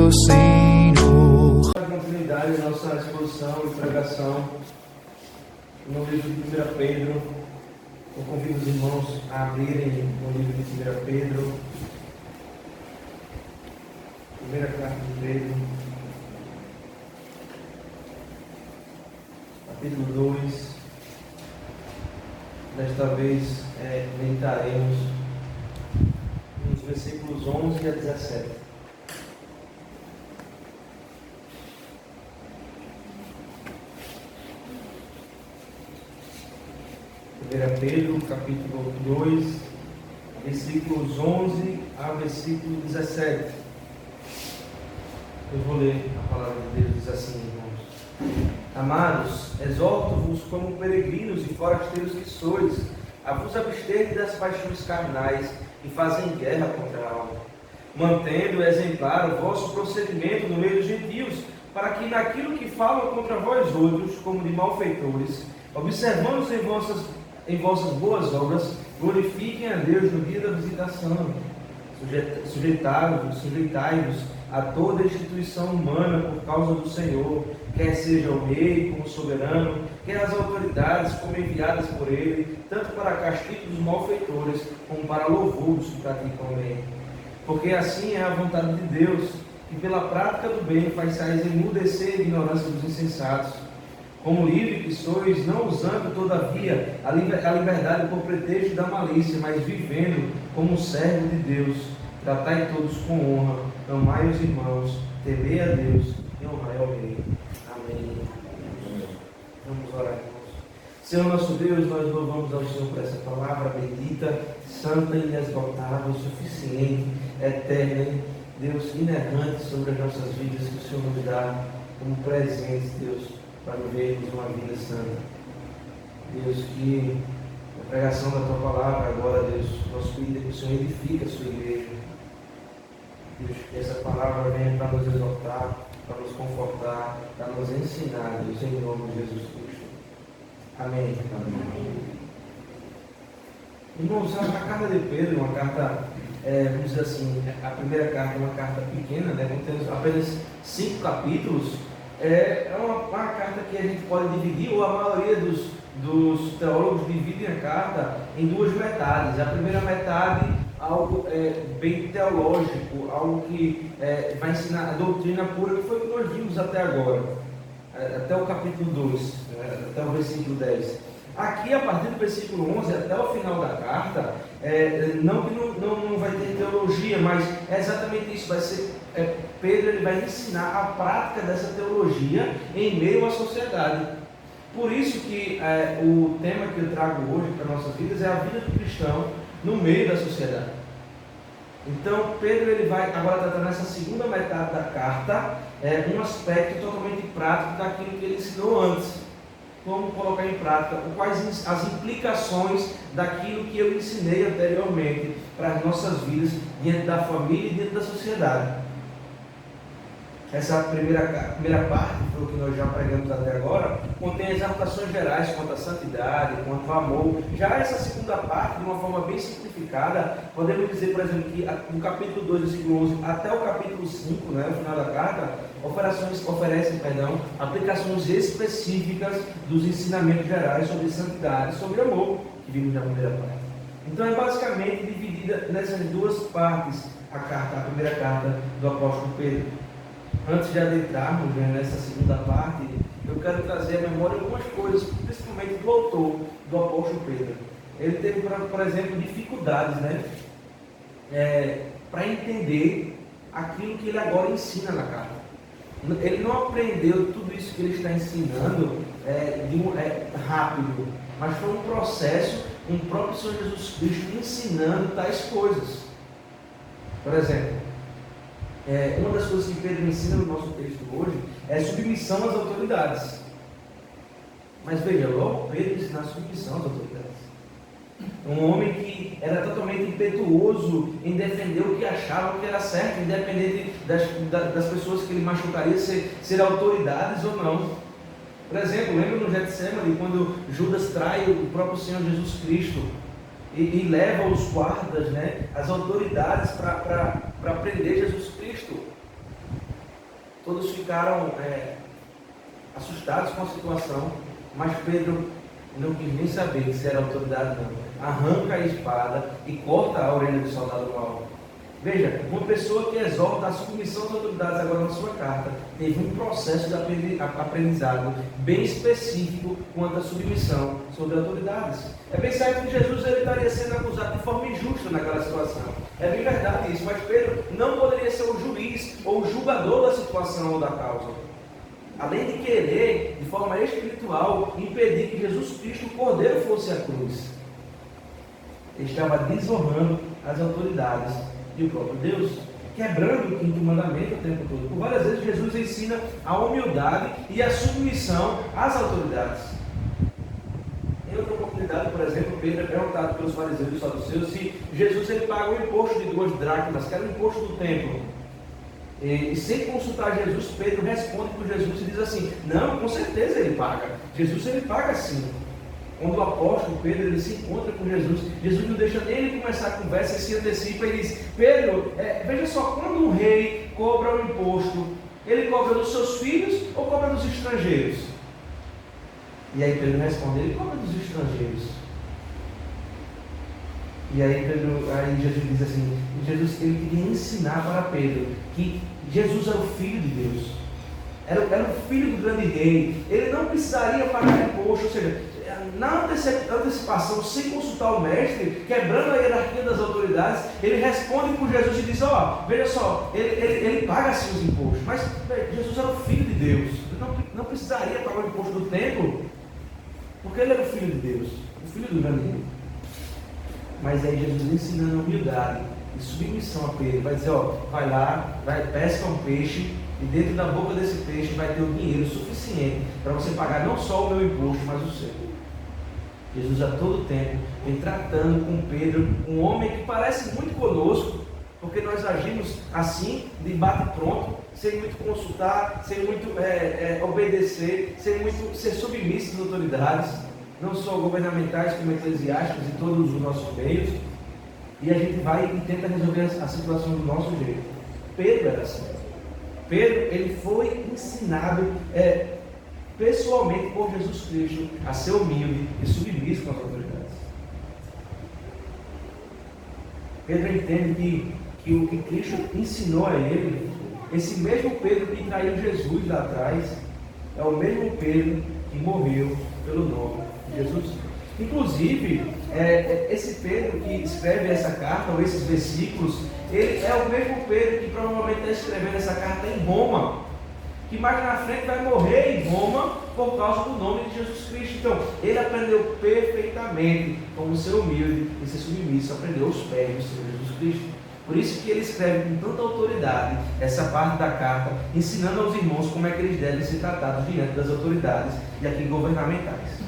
do Senhor. A continuidade da nossa exposição e pregação no livro de 1 Pedro. Eu convido os irmãos a abrirem no livro de 1 Pedro, primeira carta de Pedro, capítulo 2. Desta vez meditaremos nos versículos 11 a 17. 1 Pedro, capítulo 2, versículos 11 a versículo 17. Eu vou ler a palavra de Deus, diz assim, irmãos. Amados, exorto-vos como peregrinos e forasteiros que sois, a vos abster das paixões carnais que fazem guerra contra a alma, mantendo exemplar o vosso procedimento no meio dos gentios, para que naquilo que falam contra vós outros, como de malfeitores, observando em vossas boas obras, glorifiquem a Deus no dia da visitação. Sujeitai-vos a toda instituição humana por causa do Senhor, quer seja o rei como soberano, quer as autoridades como enviadas por ele, tanto para castigo dos malfeitores, como para louvor dos que praticam o bem. Porque assim é a vontade de Deus, que pela prática do bem façais emudecer a ignorância dos insensatos. Como livre que sois, não usando todavia a liberdade por pretexto da malícia, mas vivendo como servo de Deus. Tratai todos com honra, amai os irmãos, temei a Deus e honrai ao rei. Amém. Vamos orar, irmãos. Senhor nosso Deus, nós louvamos ao Senhor por essa palavra bendita, santa, inesgotável, suficiente, eterna, Deus, inerrante sobre as nossas vidas, que o Senhor nos dá como presente, Deus, para vivermos uma vida santa. Deus, que a pregação da Tua palavra agora, Deus, nosso pedido é que o Senhor edifique a Sua igreja. Deus, que essa palavra venha para nos exortar, para nos confortar, para nos ensinar, Deus, em nome de Jesus Cristo. Amém. Amém. Irmãos, a carta de Pedro é uma carta, vamos dizer assim, a primeira carta é uma carta pequena, né? Temos apenas 5 capítulos. É uma carta que a gente pode dividir, ou a maioria dos teólogos dividem a carta em 2 metades. A primeira metade, algo bem teológico, algo que vai ensinar a doutrina pura, que foi o que nós vimos até agora, até o capítulo 2, até o versículo 10. Aqui, a partir do versículo 11 até o final da carta, não vai ter teologia, mas é exatamente isso, vai ser... Pedro ele vai ensinar a prática dessa teologia em meio à sociedade. Por isso que o tema que eu trago hoje para nossas vidas é a vida do cristão no meio da sociedade. Então Pedro ele vai agora tratar nessa segunda metade da carta um aspecto totalmente prático daquilo que ele ensinou antes. Como colocar em prática, quais as implicações daquilo que eu ensinei anteriormente para as nossas vidas, diante da família e diante da sociedade. Essa primeira parte, foi o que nós já pregamos até agora, contém exaltações gerais quanto à santidade, quanto ao amor. Já essa segunda parte, de uma forma bem simplificada, podemos dizer, por exemplo, que no capítulo 2, versículo 11, até o capítulo 5, né, o final da carta, oferecem aplicações específicas dos ensinamentos gerais sobre santidade e sobre amor, que vimos na primeira parte. Então é basicamente dividida nessas 2 partes a primeira carta do apóstolo Pedro. Antes de adentrarmos nessa segunda parte, eu quero trazer à memória algumas coisas, principalmente do autor, do apóstolo Pedro. Ele teve, por exemplo, dificuldades, para entender aquilo que ele agora ensina na carta. Ele não aprendeu tudo isso que ele está ensinando rápido, mas foi um processo, com o próprio Senhor Jesus Cristo ensinando tais coisas. Por exemplo, uma das coisas que Pedro ensina no nosso texto hoje é submissão às autoridades. Mas veja, logo Pedro ensina a submissão às autoridades. Um homem que era totalmente impetuoso em defender o que achava que era certo, independente das pessoas que ele machucaria ser autoridades ou não. Por exemplo, lembra no Getsemane, quando Judas trai o próprio Senhor Jesus Cristo e leva os guardas, as autoridades para prender Jesus Cristo. Todos ficaram assustados com a situação, mas Pedro não quis nem saber se era autoridade não. Arranca a espada e corta a orelha do soldado mau. Veja, uma pessoa que exorta a submissão às autoridades agora na sua carta, teve um processo de aprendizado bem específico quanto à submissão sobre autoridades. É bem certo que Jesus ele estaria sendo acusado de forma injusta naquela situação. É bem verdade isso, mas Pedro não poderia ser o juiz ou o julgador da situação ou da causa. Além de querer, de forma espiritual, impedir que Jesus Cristo, o Cordeiro, fosse à cruz. Ele estava desonrando as autoridades e o próprio Deus, quebrando o quinto mandamento o tempo todo. Por várias vezes Jesus ensina a humildade e a submissão às autoridades. Em outra oportunidade, por exemplo, Pedro é perguntado pelos fariseus e saduceus se Jesus ele paga o imposto de 2 dracmas, que era o imposto do templo. E sem consultar Jesus, Pedro responde para Jesus e diz assim: não, com certeza ele paga. Jesus ele paga sim. Quando o apóstolo Pedro ele se encontra com Jesus, Jesus não deixa nem ele começar a conversa e se antecipa e diz: Pedro, veja só, quando um rei cobra o imposto, ele cobra dos seus filhos ou cobra dos estrangeiros? E aí Pedro responde: ele cobra dos estrangeiros. E aí Jesus diz assim, Jesus ele queria ensinar para Pedro que Jesus era o Filho de Deus, era o filho do grande rei, ele não precisaria pagar imposto, ou seja, na antecipação, sem consultar o mestre, quebrando a hierarquia das autoridades, ele responde por Jesus e diz: veja só, ele paga sim os impostos, mas Jesus era o Filho de Deus, ele não precisaria pagar o imposto do templo, porque ele era o Filho de Deus, o Filho do grande rei. Mas aí Jesus ensinando humildade e submissão a Pedro, vai dizer: vai lá, pesca um peixe, e dentro da boca desse peixe vai ter o dinheiro suficiente para você pagar não só o meu imposto, mas o seu. Jesus a todo tempo vem tratando com Pedro, um homem que parece muito conosco, porque nós agimos assim, de bate pronto, sem muito consultar, sem muito obedecer, sem muito ser submisso às autoridades, não só governamentais como eclesiásticas e todos os nossos meios, e a gente vai e tenta resolver a situação do nosso jeito. Pedro era assim. Pedro ele foi ensinado pessoalmente por Jesus Cristo a ser humilde e submisso com as autoridades. Pedro entende que o que Cristo ensinou a ele, esse mesmo Pedro que traiu Jesus lá atrás, é o mesmo Pedro que morreu pelo nome de Jesus. Inclusive, esse Pedro que escreve essa carta, ou esses versículos, ele é o mesmo Pedro que provavelmente está escrevendo essa carta em Roma, que mais na frente vai morrer em Roma por causa do nome de Jesus Cristo. Então, ele aprendeu perfeitamente como ser humilde e ser submisso, aprendeu os pés do Senhor Jesus Cristo. Por isso que ele escreve com tanta autoridade essa parte da carta, ensinando aos irmãos como é que eles devem ser tratados diante das autoridades e aqui governamentais.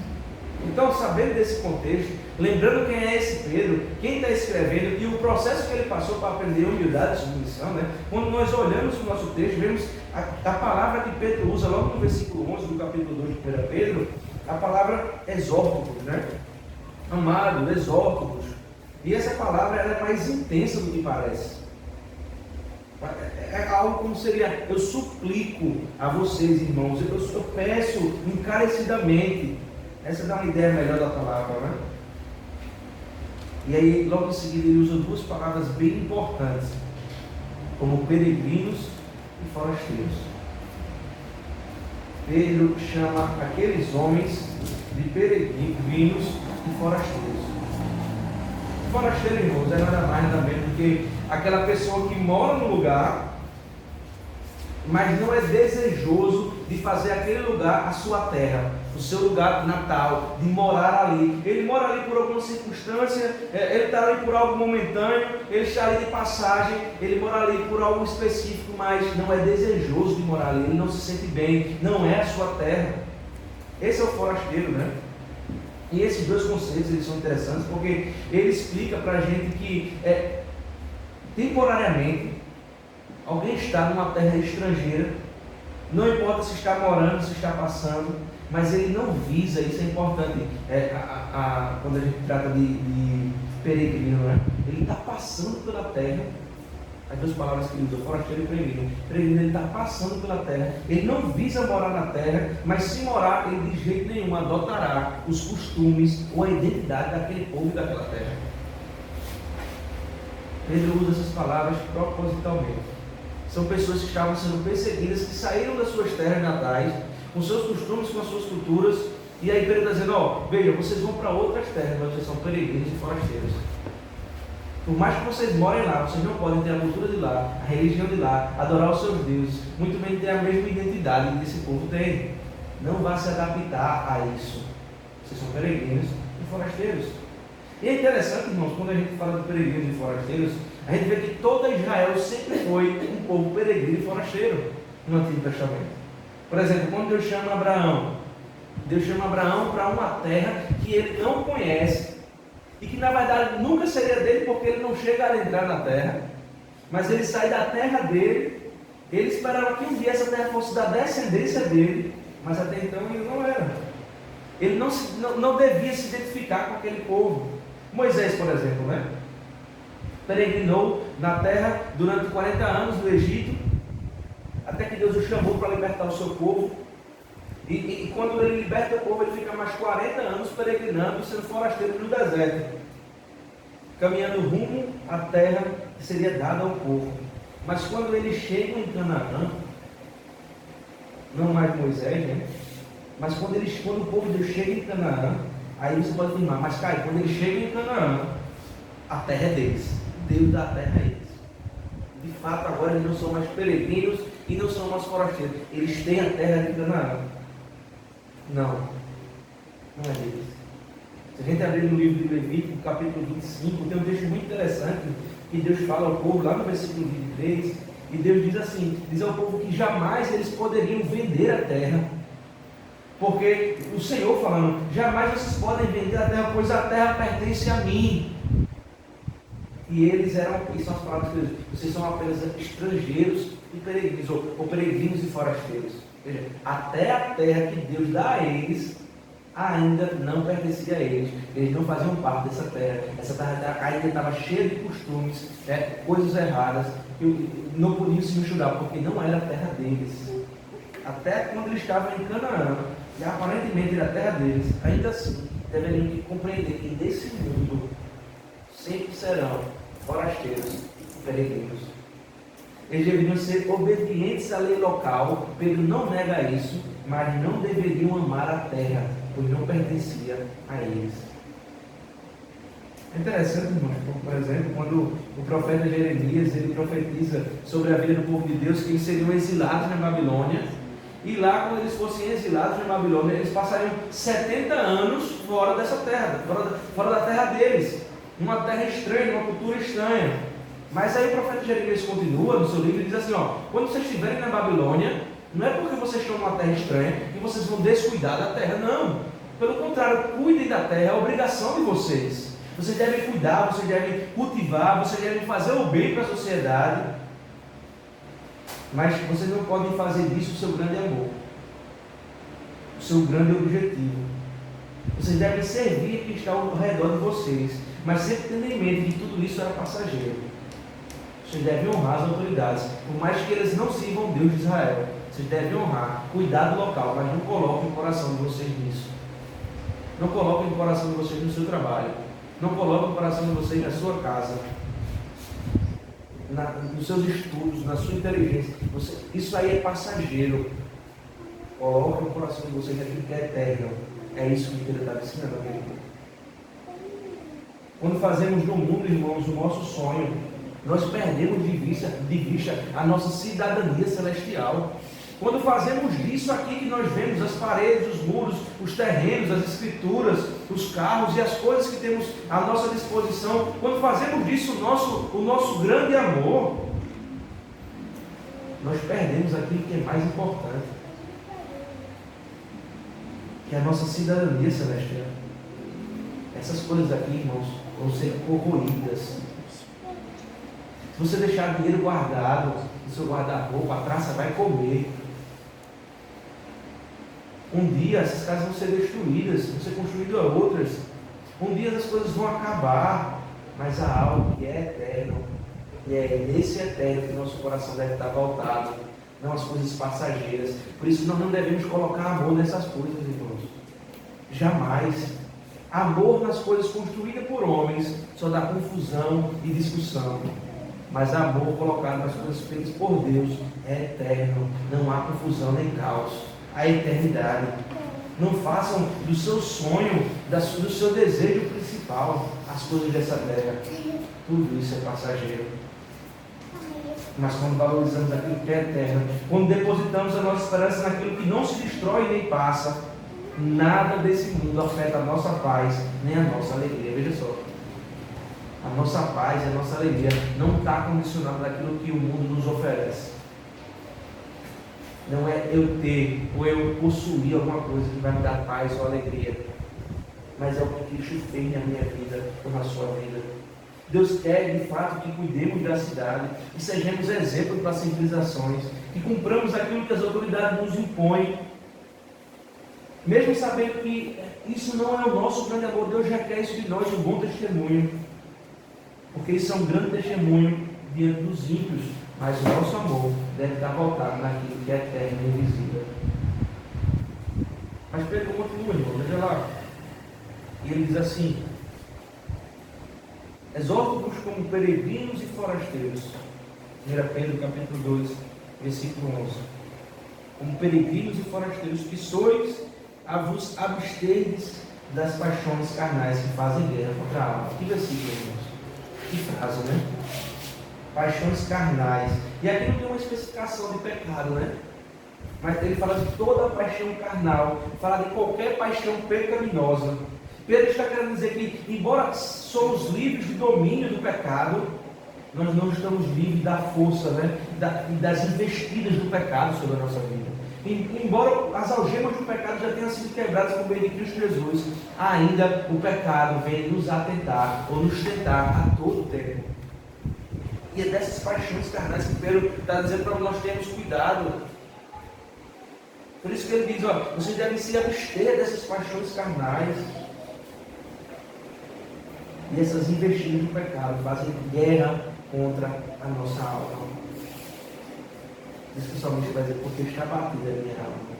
Então, sabendo desse contexto, lembrando quem é esse Pedro, quem está escrevendo e o processo que ele passou para aprender humildade e submissão, quando nós olhamos o nosso texto, vemos a palavra que Pedro usa logo no versículo 11 do capítulo 2 de 1 Pedro, a palavra exórtocos, amado, exórtocos. E essa palavra ela é mais intensa do que parece. É algo como seria: eu suplico a vocês, irmãos, eu peço encarecidamente. Essa dá uma ideia melhor da palavra, E aí, logo em seguida, ele usa 2 palavras bem importantes, como peregrinos e forasteiros. Pedro chama aqueles homens de peregrinos e forasteiros. Forasteiro, irmãos, é nada mais nada menos do que aquela pessoa que mora no lugar, mas não é desejoso de fazer aquele lugar a sua terra, o seu lugar natal, de morar ali. Ele mora ali por alguma circunstância, ele está ali por algo momentâneo, ele está ali de passagem, ele mora ali por algo específico, mas não é desejoso de morar ali, ele não se sente bem, não é a sua terra. Esse é o forasteiro, E esses 2 conceitos eles são interessantes porque ele explica para a gente que temporariamente alguém está numa terra estrangeira, não importa se está morando, se está passando, mas ele não visa, isso é importante, quando a gente trata de peregrino, ele está passando pela terra, As duas palavras que ele usa, forasteiro e peregrino. Peregrino, ele está passando pela terra. Ele não visa morar na terra, mas se morar, ele de jeito nenhum adotará os costumes ou a identidade daquele povo e daquela terra. Pedro usa essas palavras propositalmente. São pessoas que estavam sendo perseguidas, que saíram das suas terras natais, com seus costumes, com as suas culturas. E aí Pedro está dizendo, veja, vocês vão para outras terras, mas vocês são peregrinos e forasteiros. Por mais que vocês morem lá, vocês não podem ter a cultura de lá, a religião de lá, adorar os seus deuses, muito menos ter a mesma identidade que esse povo tem. Não vá se adaptar a isso. Vocês são peregrinos e forasteiros. E é interessante, irmãos, quando a gente fala de peregrinos e forasteiros, a gente vê que toda Israel sempre foi um povo peregrino e forasteiro no Antigo Testamento. Por exemplo, quando Deus chama Abraão para uma terra que ele não conhece, e que na verdade nunca seria dele, porque ele não chega a entrar na terra, mas ele sai da terra dele. Ele esperava que um dia essa terra fosse da descendência dele, mas até então ele não era. Ele não devia se identificar com aquele povo. Moisés, por exemplo, peregrinou na terra durante 40 anos no Egito, até que Deus o chamou para libertar o seu povo. E quando ele liberta o povo, ele fica mais 40 anos peregrinando, sendo forasteiro no deserto, caminhando rumo à terra que seria dada ao povo. Mas quando eles chegam em Canaã, não mais Moisés, mas quando o povo de Deus chega em Canaã, aí você pode afirmar, mas Caio, quando eles chegam em Canaã, a terra é deles, Deus dá a terra a eles. De fato, agora eles não são mais peregrinos e não são mais forasteiros, eles têm a terra de Canaã. Não é deles. Se a gente abrir no livro de Levítico, capítulo 25, tem um texto muito interessante, que Deus fala ao povo, lá no versículo 23, e Deus diz assim, diz ao povo que jamais eles poderiam vender a terra, porque o Senhor falando, jamais vocês podem vender a terra, pois a terra pertence a mim. E eles eram, e são as palavras que Deus, vocês são apenas estrangeiros e peregrinos, ou peregrinos e forasteiros. Veja, até a terra que Deus dá a eles ainda não pertencia a eles. Eles não faziam parte dessa terra. Essa terra ainda estava cheia de costumes, coisas erradas, que não podiam se misturar, porque não era a terra deles. Até quando eles estavam em Canaã, e aparentemente era a terra deles, ainda assim deveriam compreender que nesse mundo sempre serão forasteiros e peregrinos. Eles deveriam ser obedientes à lei local. Pedro não nega isso, mas não deveriam amar a terra, pois não pertencia a eles. É interessante, irmãos, por exemplo, quando o profeta Jeremias ele profetiza sobre a vida do povo de Deus, que eles seriam exilados na Babilônia, e lá, quando eles fossem exilados na Babilônia, eles passariam 70 anos fora dessa terra, fora da terra deles, numa terra estranha, numa cultura estranha. Mas aí o profeta Jeremias continua no seu livro e diz assim, quando vocês estiverem na Babilônia, não é porque vocês estão numa terra estranha que vocês vão descuidar da terra, não. Pelo contrário, cuidem da terra, é a obrigação de vocês. Vocês devem cuidar, vocês devem cultivar, vocês devem fazer o bem para a sociedade. Mas vocês não podem fazer disso o seu grande amor, o seu grande objetivo. Vocês devem servir quem está ao redor de vocês, mas sempre tendo em mente que tudo isso era passageiro. Vocês devem honrar as autoridades, por mais que eles não sirvam o Deus de Israel. Vocês devem honrar, cuidar do local, mas não coloquem o coração de vocês nisso. Não coloquem o coração de vocês no seu trabalho. Não coloquem o coração de vocês na sua casa, nos seus estudos, na sua inteligência. Isso aí é passageiro. Coloquem o coração de vocês naquilo que é eterno. É isso que ele está ensinando a mim. Quando fazemos no mundo, irmãos, o nosso sonho, nós perdemos de vista a nossa cidadania celestial. Quando fazemos disso aqui que nós vemos, as paredes, os muros, os terrenos, as escrituras, os carros e as coisas que temos à nossa disposição, quando fazemos disso o nosso grande amor, nós perdemos aquilo que é mais importante, que é a nossa cidadania celestial. Essas coisas aqui, irmãos, vão ser corroídas. Se você deixar dinheiro guardado no seu guarda-roupa, a traça vai comer. Um dia essas casas vão ser destruídas, vão ser construídas outras. Um dia as coisas vão acabar, mas há algo que é eterno. E é nesse eterno que nosso coração deve estar voltado, não as coisas passageiras. Por isso nós não devemos colocar amor nessas coisas, irmãos. Jamais. Amor nas coisas construídas por homens só dá confusão e discussão. Mas amor colocado nas coisas feitas por Deus é eterno. Não há confusão nem caos. A eternidade. Não façam do seu sonho, do seu desejo principal, as coisas dessa terra. Tudo isso é passageiro. Mas quando valorizamos aquilo que é eterno, quando depositamos a nossa esperança naquilo que não se destrói nem passa, nada desse mundo afeta a nossa paz, nem a nossa alegria. Veja só. A nossa paz e a nossa alegria não está condicionada naquilo que o mundo nos oferece. Não é eu ter ou eu possuir alguma coisa que vai me dar paz ou alegria, mas é o que Cristo fez na minha vida ou na sua vida. Deus quer de fato que cuidemos da cidade, que sejamos exemplo para as civilizações, que cumpramos aquilo que as autoridades nos impõem, mesmo sabendo que isso não é o nosso grande amor. Deus já quer isso de nós, um bom testemunho, porque isso é um grande testemunho diante dos ímpios. Mas o nosso amor deve estar voltado naquilo que é eterno e invisível. Mas Pedro continua, irmão, veja lá. E ele diz assim: exorto-vos como peregrinos e forasteiros. 1 Pedro capítulo 2, versículo 11. Como peregrinos e forasteiros que sois, a vos absterdes das paixões carnais que fazem guerra contra a alma. Que versículo, irmãos? Que frase, né? Paixões carnais. E aqui não tem uma especificação de pecado, né? Mas ele fala de toda a paixão carnal, fala de qualquer paixão pecaminosa. Pedro está querendo dizer que, embora somos livres do domínio do pecado, nós não estamos livres da força, né? Das investidas do pecado sobre a nossa vida. Embora as algemas do pecado já tenham sido quebradas por meio de Cristo Jesus, ainda o pecado vem nos atentar ou nos tentar a todo tempo. E é dessas paixões carnais que Pedro está dizendo para nós termos cuidado. Por isso que ele diz, vocês devem se abster dessas paixões carnais. E essas investidas do pecado fazem guerra contra a nossa alma. Diz que somente vai dizer, porque está batida a minha alma.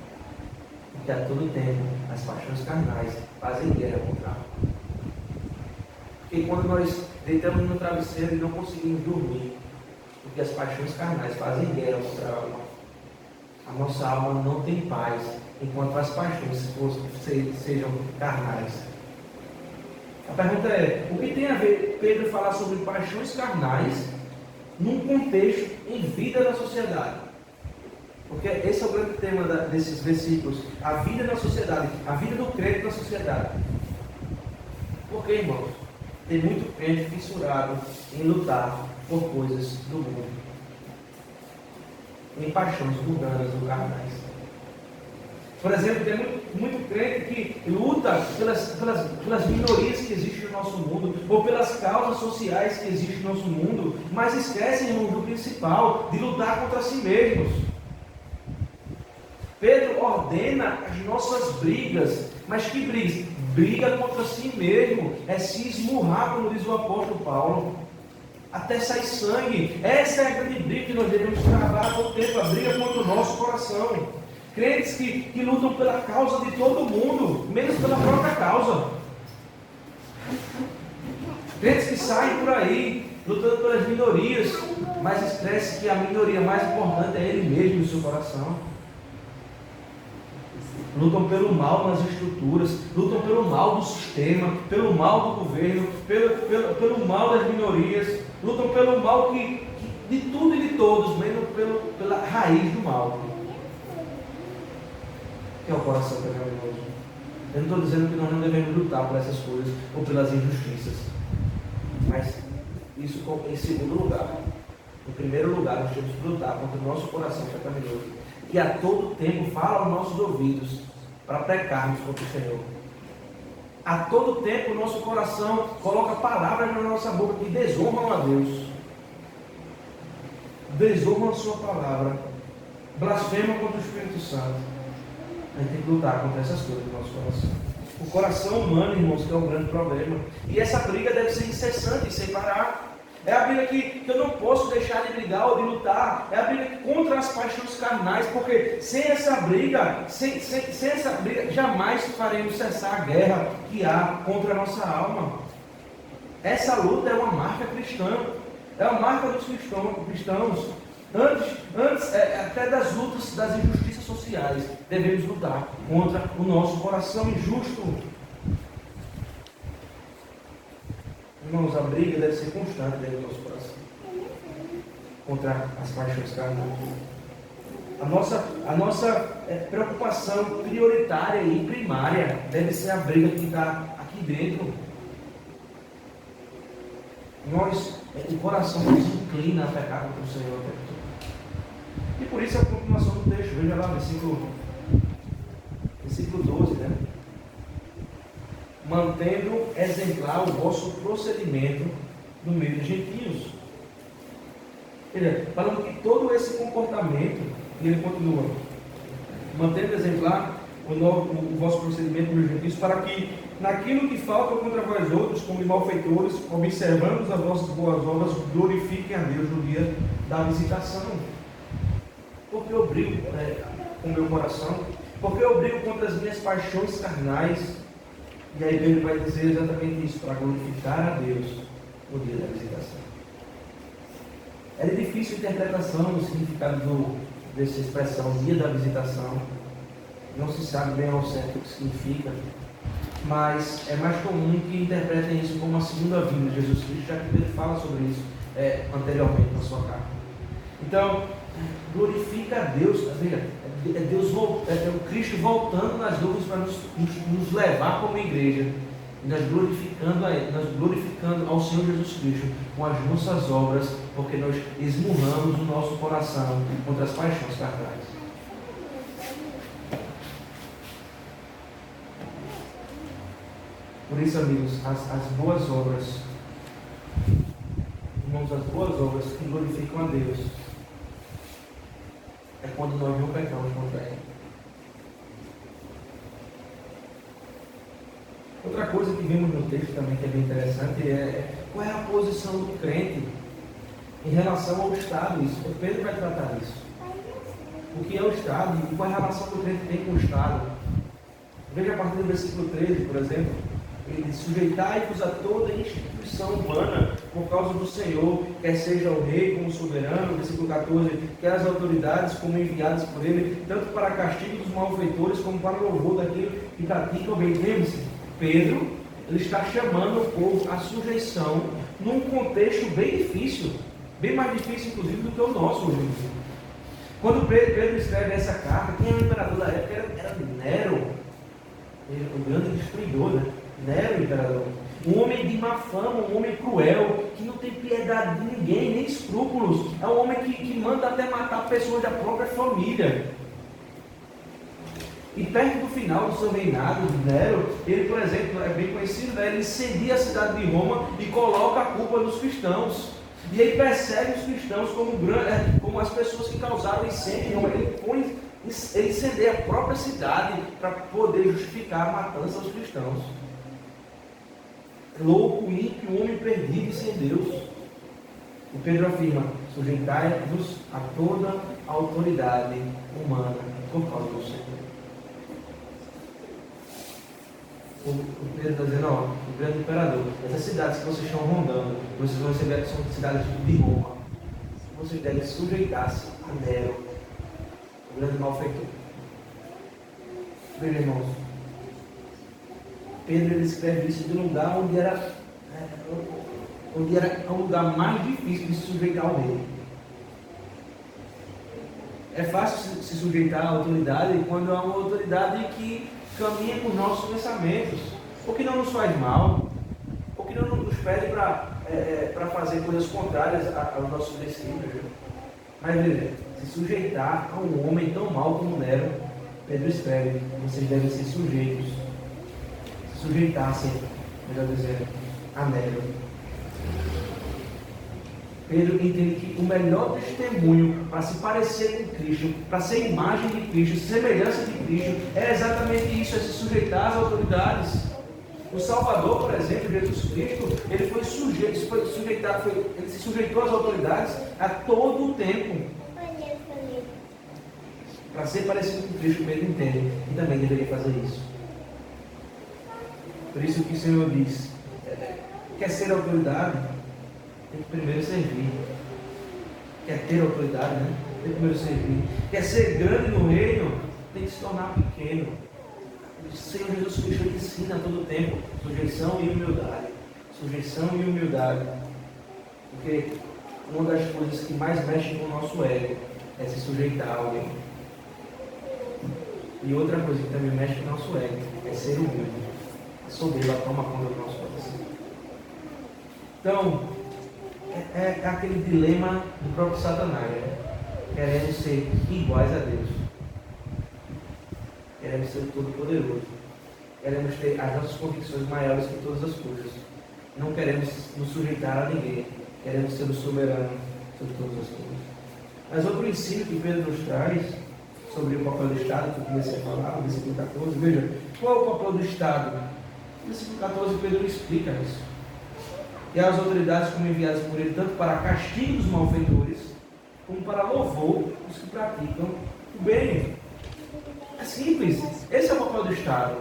Porque a todo tempo as paixões carnais fazem guerra contra a alma. Porque quando nós deitamos no travesseiro e não conseguimos dormir, porque as paixões carnais fazem guerra contra a alma, a nossa alma não tem paz, enquanto as paixões sejam carnais. A pergunta é, o que tem a ver Pedro falar sobre paixões carnais num contexto em vida na sociedade? Porque esse é o grande tema desses versículos, a vida na sociedade, a vida do crente na sociedade. Por que, irmãos? Tem muito crente fissurado em lutar por coisas do mundo, em paixões mundanas ou carnais. Por exemplo, tem muito crente que luta pelas minorias que existem no nosso mundo, ou pelas causas sociais que existem no nosso mundo, mas esquecem, irmãos, do principal, de lutar contra si mesmos. Pedro ordena as nossas brigas, mas que brigas? Briga contra si mesmo, é se esmurrar, como diz o apóstolo Paulo, até sair sangue. Essa é a grande briga que nós devemos travar a todo tempo, a briga contra o nosso coração. Crentes que lutam pela causa de todo mundo, menos pela própria causa. Crentes que saem por aí, lutando pelas minorias, mas esquece que a minoria mais importante é ele mesmo no seu coração. Lutam pelo mal nas estruturas, lutam pelo mal do sistema, pelo mal do governo, pelo mal das minorias, lutam pelo mal de tudo e de todos, menos pela raiz do mal, que é o coração pecaminoso. Eu não estou dizendo que nós não devemos lutar por essas coisas ou pelas injustiças, mas isso em segundo lugar. Em primeiro lugar, nós temos que lutar contra o nosso coração pecaminoso, que a todo tempo fala aos nossos ouvidos para pecarmos contra o Senhor. A todo tempo o nosso coração coloca palavras na nossa boca que desonram a Deus, desonram a sua palavra, blasfemam contra o Espírito Santo. A gente tem que lutar contra essas coisas no nosso coração. O coração humano, irmãos, que é um grande problema. E essa briga deve ser incessante, sem parar. É a briga que eu não posso deixar de brigar ou de lutar. É a briga contra as paixões carnais, porque sem essa briga, jamais faremos cessar a guerra que há contra a nossa alma. Essa luta é uma marca cristã, é uma marca dos cristãos. Antes até das lutas, das injustiças sociais, devemos lutar contra o nosso coração injusto. Irmãos, a briga deve ser constante dentro do nosso coração contra as paixões carnais. A nossa preocupação prioritária e primária deve ser a briga que está aqui dentro. O coração nos inclina a pecar contra o Senhor. E por isso a continuação do texto, veja lá, versículo 12, né? Mantendo exemplar o vosso procedimento no meio dos gentios. Falando que todo esse comportamento, e ele continua, mantendo exemplar o vosso procedimento no meio dos gentios, para que naquilo que falta contra vós outros, como malfeitores, observando as vossas boas obras, glorifiquem a Deus no dia da visitação. Porque eu brigo com o meu coração, porque eu brigo contra as minhas paixões carnais. E aí Pedro vai dizer exatamente isso, para glorificar a Deus no dia da visitação. É de difícil interpretação do significado dessa expressão, dia da visitação. Não se sabe bem ao certo o que significa, mas é mais comum que interpretem isso como a segunda vinda de Jesus Cristo, já que Pedro fala sobre isso anteriormente na sua carta. Então, glorifica a Deus, é o Cristo voltando nas nuvens para nos levar como igreja, e nós glorificando ao Senhor Jesus Cristo com as nossas obras, porque nós esmurramos o nosso coração contra as paixões carnais. Por isso, amigos, as boas obras, irmãos, as boas obras que glorificam a Deus, é quando nós não pecamos contra Ele. Outra coisa que vimos no texto também que é bem interessante é qual é a posição do crente em relação ao Estado. Isso, Pedro vai tratar disso. O que é o Estado e qual é a relação que o crente tem com o Estado. Veja a partir do versículo 13, por exemplo. Ele diz: sujeitai-vos a toda instituição humana por causa do Senhor, quer seja o rei como soberano, versículo 14, quer as autoridades como enviadas por ele, tanto para castigo dos malfeitores como para o louvor daquele que pratica o bem. Lembre-se, Pedro, ele está chamando o povo à sujeição num contexto bem difícil, bem mais difícil inclusive do que o nosso hoje em dia. Quando Pedro escreve essa carta, quem era o imperador da época era Nero, o grande destruidor, né? Nero, imperador. Um homem de má fama, um homem cruel, que não tem piedade de ninguém, nem escrúpulos. É um homem que manda até matar pessoas da própria família. E perto do final do seu reinado, Nero, ele, por exemplo, é bem conhecido, né? Ele incendia a cidade de Roma e coloca a culpa nos cristãos. E ele persegue os cristãos como as pessoas que causaram incêndio. Ele incendeia a própria cidade para poder justificar a matança aos cristãos. Louco, ímpio, homem perdido e sem Deus. E Pedro afirma: sujeitai-vos a toda a autoridade humana por causa do Senhor. O Pedro está dizendo: ó, o grande imperador, essas cidades que vocês estão rondando, vocês vão receber, são cidades de Roma. Vocês devem sujeitar-se a Nero, o grande malfeitor. Veja, irmãos, Pedro ele escreve isso de um lugar onde era um lugar mais difícil de se sujeitar ao rei. É fácil se sujeitar à autoridade quando há uma autoridade que caminha com os nossos pensamentos, ou que não nos faz mal, ou que não nos pede para fazer coisas contrárias aos nossos princípios. Mas veja, se sujeitar a um homem tão mau como Nero, Pedro escreve: vocês devem ser sujeitos. Sujeitar-se, melhor dizendo, a Nero. Pedro entende que o melhor testemunho para se parecer com Cristo, para ser imagem de Cristo, semelhança de Cristo, é exatamente isso, é se sujeitar às autoridades. O Salvador, por exemplo, Jesus Cristo, ele foi sujeitado, ele se sujeitou às autoridades a todo o tempo. Para ser parecido com Cristo, como ele entende, e também deveria fazer isso. Por isso que o Senhor diz, quer ser autoridade, tem que primeiro servir. Quer ter autoridade, né? Tem que primeiro servir. Quer ser grande no reino, tem que se tornar pequeno. O Senhor Jesus Cristo ensina a todo tempo sujeição e humildade. Sujeição e humildade. Porque uma das coisas que mais mexe com o nosso ego é se sujeitar a alguém. E outra coisa que também mexe com o nosso ego é ser humilde. A soberba toma conta do nosso coração. Então, é aquele dilema do próprio Satanás, né? Querendo ser iguais a Deus. Queremos ser o Todo-Poderoso. Queremos ter as nossas convicções maiores que todas as coisas. Não queremos nos sujeitar a ninguém. Queremos ser o soberano sobre todas as coisas. Mas outro ensino que Pedro nos traz sobre o papel do Estado, que eu comecei a falar, no versículo 14, veja, qual é o papel do Estado? No versículo 14, Pedro explica isso. E as autoridades como enviadas por ele, tanto para castigo dos malfeitores, como para louvor dos que praticam o bem. É simples. Esse é o papel do Estado,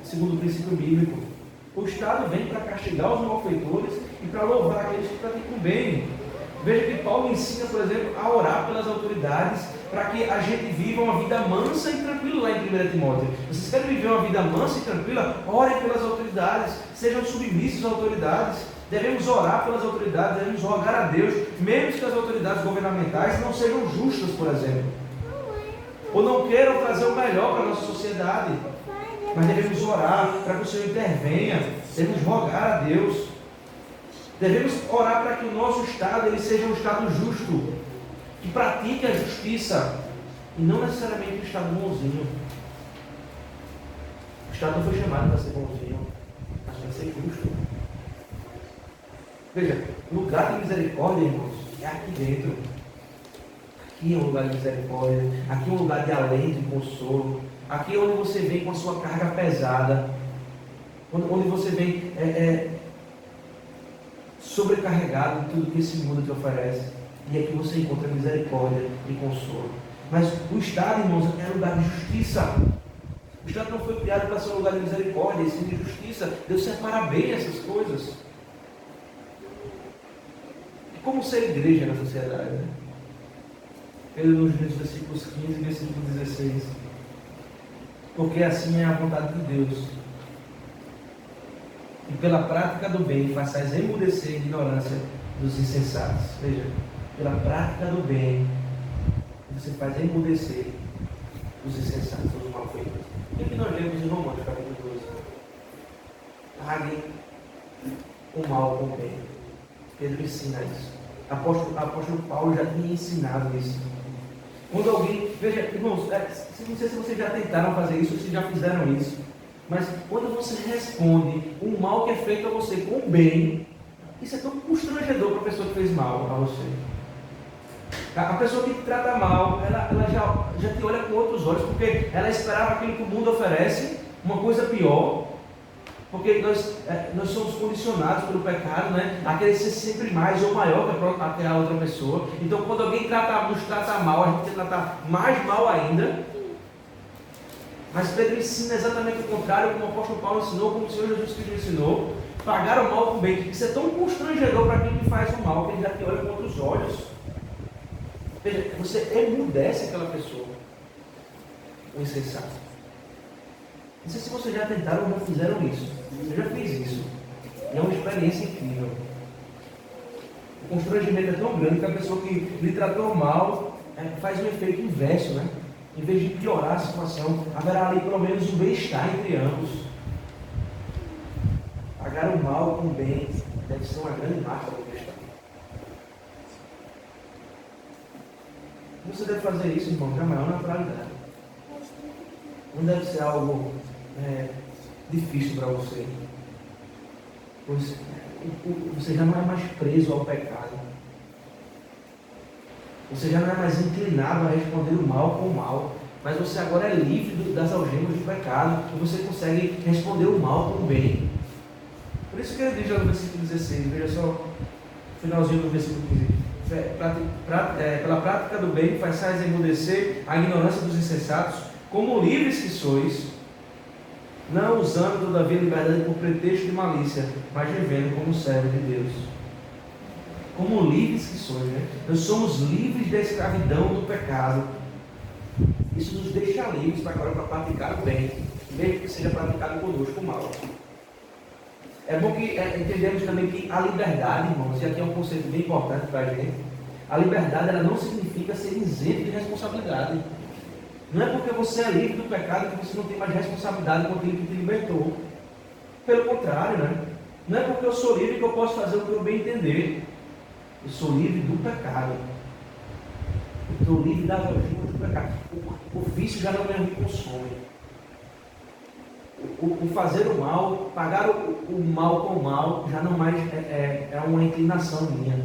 segundo o princípio bíblico. O Estado vem para castigar os malfeitores e para louvar aqueles que praticam o bem. Veja que Paulo ensina, por exemplo, a orar pelas autoridades para que a gente viva uma vida mansa e tranquila lá em 1 Timóteo. Vocês querem viver uma vida mansa e tranquila? Orem pelas autoridades, sejam submissos às autoridades. Devemos orar pelas autoridades, devemos rogar a Deus, mesmo que as autoridades governamentais não sejam justas, por exemplo, ou não queiram trazer o melhor para a nossa sociedade. Mas devemos orar para que o Senhor intervenha, devemos rogar a Deus, devemos orar para que o nosso Estado ele seja um Estado justo, que pratique a justiça, e não necessariamente um Estado bonzinho. O Estado não foi chamado para ser bonzinho, mas para ser justo. Veja, lugar de misericórdia, irmãos, é aqui dentro. Aqui é um lugar de misericórdia, aqui é um lugar de alento e consolo, aqui é onde você vem com a sua carga pesada, onde você vem sobrecarregado de tudo que esse mundo te oferece, e aqui você encontra misericórdia e consolo. Mas o Estado, irmãos, é lugar de justiça. O Estado não foi criado para ser um lugar de misericórdia, e sim de justiça. Deus separa bem essas coisas. E como ser igreja na sociedade, né? Ele nos diz versículos 15 e versículo 16. Porque assim é a vontade de Deus. E pela prática do bem façais emudecer a ignorância dos insensatos. Veja, pela prática do bem você faz emudecer os insensatos, os malfeitores. E aqui nós lemos em Romanos capítulo 12. Paguem o mal com o bem. Pedro ensina isso. Apóstolo Paulo já tinha ensinado isso. Quando alguém, veja, irmãos, não sei se vocês já tentaram fazer isso, ou se já fizeram isso, mas quando você responde um mal que é feito a você com o bem, isso é tão constrangedor para a pessoa que fez mal a você. A pessoa que te trata mal, ela já te olha com outros olhos, porque ela esperava aquilo que o mundo oferece, uma coisa pior, porque nós somos condicionados pelo pecado, né, a querer ser sempre mais ou maior que a outra pessoa. Então, quando alguém nos trata mal, a gente tem que tratar mais mal ainda. Mas Pedro ensina exatamente o contrário, como o apóstolo Paulo ensinou, como o Senhor Jesus Cristo ensinou. Pagar o mal com o bem. Isso é tão constrangedor para quem me faz o mal, que ele já te olha com outros olhos. Veja, você emudece aquela pessoa, o insensato. Não sei se vocês já tentaram ou já fizeram isso. Eu já fiz isso. E é uma experiência incrível. O constrangimento é tão grande que a pessoa que lhe tratou mal faz um efeito inverso, né? Em vez de piorar a situação, haverá ali pelo menos um bem-estar entre ambos. Pagar o mal com o bem deve ser uma grande marca do cristão. Você deve fazer isso, irmão, com a maior naturalidade. Não deve ser algo difícil para você. Pois você já não é mais preso ao pecado. Você já não é mais inclinado a responder o mal com o mal. Mas você agora é livre das algemas do pecado. E você consegue responder o mal com o bem. Por isso que ele diz lá no versículo 16, veja só, finalzinho do versículo 15. Pela prática do bem, façais emudecer a ignorância dos insensatos, como livres que sois, não usando todavia a liberdade por pretexto de malícia, mas vivendo como servos de Deus. Como livres que sois, né? Nós somos livres da escravidão do pecado. Isso nos deixa livres agora para praticar o bem, mesmo que seja praticado conosco o mal. É bom que entendemos também que a liberdade, irmãos, e aqui é um conceito bem importante para a gente, a liberdade ela não significa ser isento de responsabilidade. Não é porque você é livre do pecado que você não tem mais responsabilidade com aquilo que te libertou. Pelo contrário, né? Não é porque eu sou livre que eu posso fazer o que eu bem entender. Eu sou livre do pecado. Eu estou livre das algemas do pecado. O vício já não me consome. O fazer o mal, pagar o mal com o mal, já não mais é uma inclinação minha.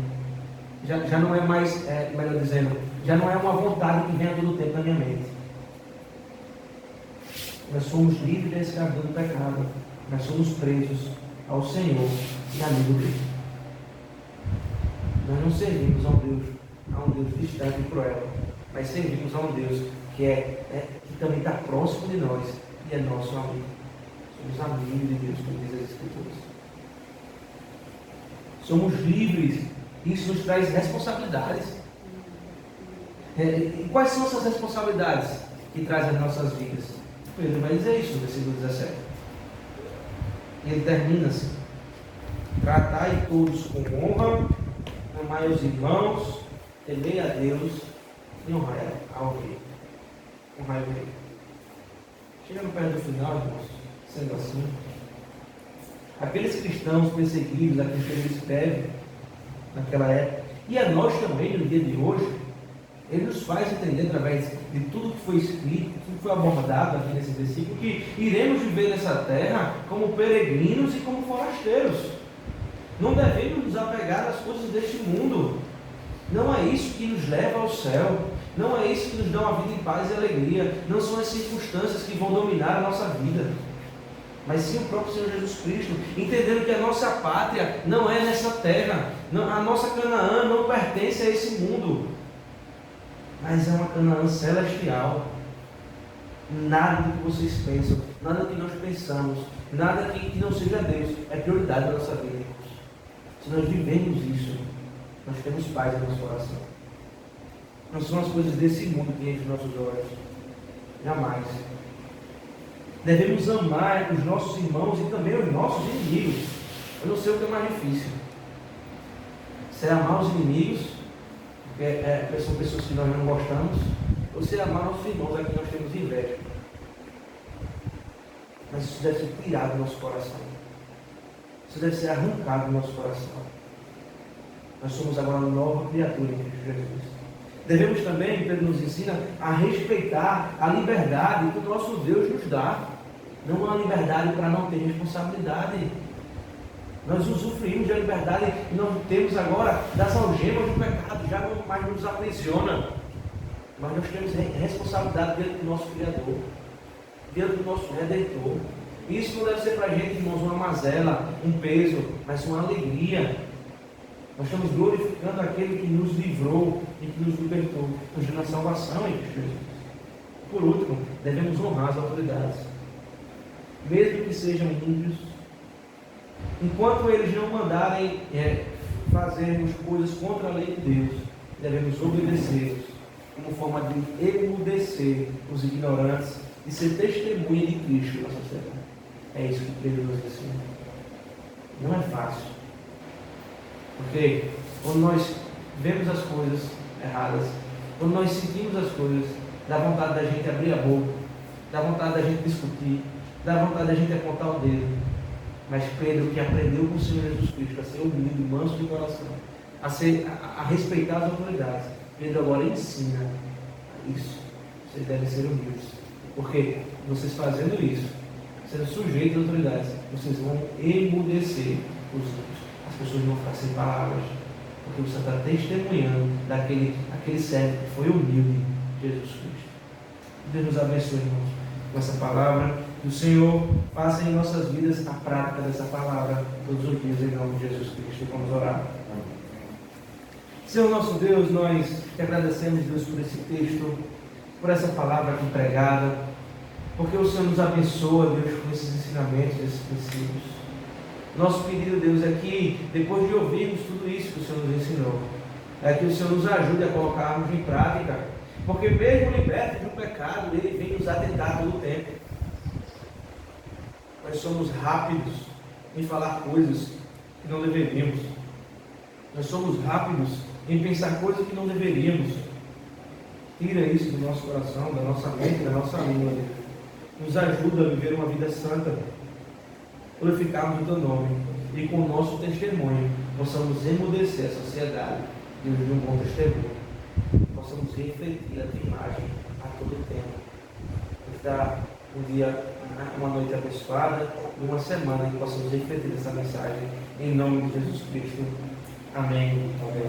Já não é mais, melhor dizendo, já não é uma vontade que vem a todo tempo na minha mente. Nós somos livres da escravidão do pecado. Nós somos presos ao Senhor e amigo dele. Nós não servimos a um Deus distante e cruel, mas servimos a um Deus que também está próximo de nós e é nosso amigo. Somos amigos de Deus, como diz as Escrituras. Somos livres. Isso nos traz responsabilidades. E quais são essas responsabilidades que trazem as nossas vidas? Pedro vai dizer isso no versículo 17. E ele termina assim: tratai todos com honra, amai os irmãos, temei a Deus e honrai ao rei. Honrai o rei. Chegando perto do final, irmãos, sendo assim, aqueles cristãos perseguidos, a quem ele escreve naquela época, e a nós também no dia de hoje, ele nos faz entender através de tudo que foi escrito, tudo que foi abordado aqui nesse versículo, que iremos viver nessa terra como peregrinos e como forasteiros. Não devemos nos apegar às coisas deste mundo. Não é isso que nos leva ao céu. Não é isso que nos dá uma vida em paz e alegria. Não são as circunstâncias que vão dominar a nossa vida, mas sim o próprio Senhor Jesus Cristo, entendendo que a nossa pátria não é nessa terra, a nossa Canaã não pertence a esse mundo, mas é uma Canaã celestial. Nada do que vocês pensam, nada do que nós pensamos, nada que não seja Deus, é prioridade da nossa vida, irmãos. Se nós vivemos isso, nós temos paz no nosso coração. Não são as coisas desse mundo que enchem os nossos olhos, jamais. Devemos amar os nossos irmãos e também os nossos inimigos. Eu não sei o que é mais difícil. Se é amar os inimigos, porque são pessoas que nós não gostamos, ou se é amar nossos irmãos a quem nós temos inveja. Mas isso deve ser tirado do nosso coração. Isso deve ser arrancado do nosso coração. Nós somos agora uma nova criatura em Cristo Jesus. Devemos também, Pedro nos ensina, a respeitar a liberdade que o nosso Deus nos dá. Não uma liberdade para não ter responsabilidade. Nós usufruímos da liberdade que nós temos agora das algemas do pecado, já não mais nos aprisiona. Mas nós temos responsabilidade diante do nosso Criador, diante do nosso Redentor. Isso não deve ser para a gente, irmãos, uma mazela, um peso, mas uma alegria. Nós estamos glorificando aquele que nos livrou e que nos libertou, nos deu a salvação em Cristo Jesus. Por último, devemos honrar as autoridades, mesmo que sejam ímpios, enquanto eles não mandarem fazermos coisas contra a lei de Deus, devemos obedecê-los, como forma de emudecer os ignorantes e ser testemunha de Cristo na sociedade. É isso que Pedro nos ensina. Não é fácil. Porque quando nós vemos as coisas erradas, quando nós sentimos as coisas, dá vontade da gente abrir a boca, dá vontade da gente discutir, dá vontade da gente apontar o dedo. Mas Pedro, que aprendeu com o Senhor Jesus Cristo a ser humilde, manso de coração, a respeitar as autoridades, Pedro agora ensina isso. Vocês devem ser humildes. Porque vocês fazendo isso, sendo sujeitos às autoridades, vocês vão emudecer os outros. As pessoas vão ficar sem palavras, porque você está testemunhando daquele servo que foi humilde, Jesus Cristo. Deus nos abençoe, irmãos, com essa palavra. Que o Senhor faça em nossas vidas a prática dessa palavra todos os dias, em nome de Jesus Cristo. Vamos orar. Senhor nosso Deus, nós te agradecemos, Deus, por esse texto, por essa palavra aqui pregada, porque o Senhor nos abençoa, Deus, com esses ensinamentos, esses princípios. Nosso pedido, Deus, é que, depois de ouvirmos tudo isso que o Senhor nos ensinou, é que o Senhor nos ajude a colocarmos em prática, porque mesmo libertos do pecado, Ele vem nos atentar todo o tempo. Nós somos rápidos em falar coisas que não deveríamos. Nós somos rápidos em pensar coisas que não deveríamos. Tira isso do nosso coração, da nossa mente, da nossa língua. Nos ajuda a viver uma vida santa, glorificarmos o Teu nome e com o nosso testemunho possamos emudecer a sociedade Deus, de um bom testemunho. Possamos refletir a Tua imagem a todo tempo. Nos dá um dia, uma noite abençoada e uma semana que possamos refletir essa mensagem em nome de Jesus Cristo. Amém. Amém.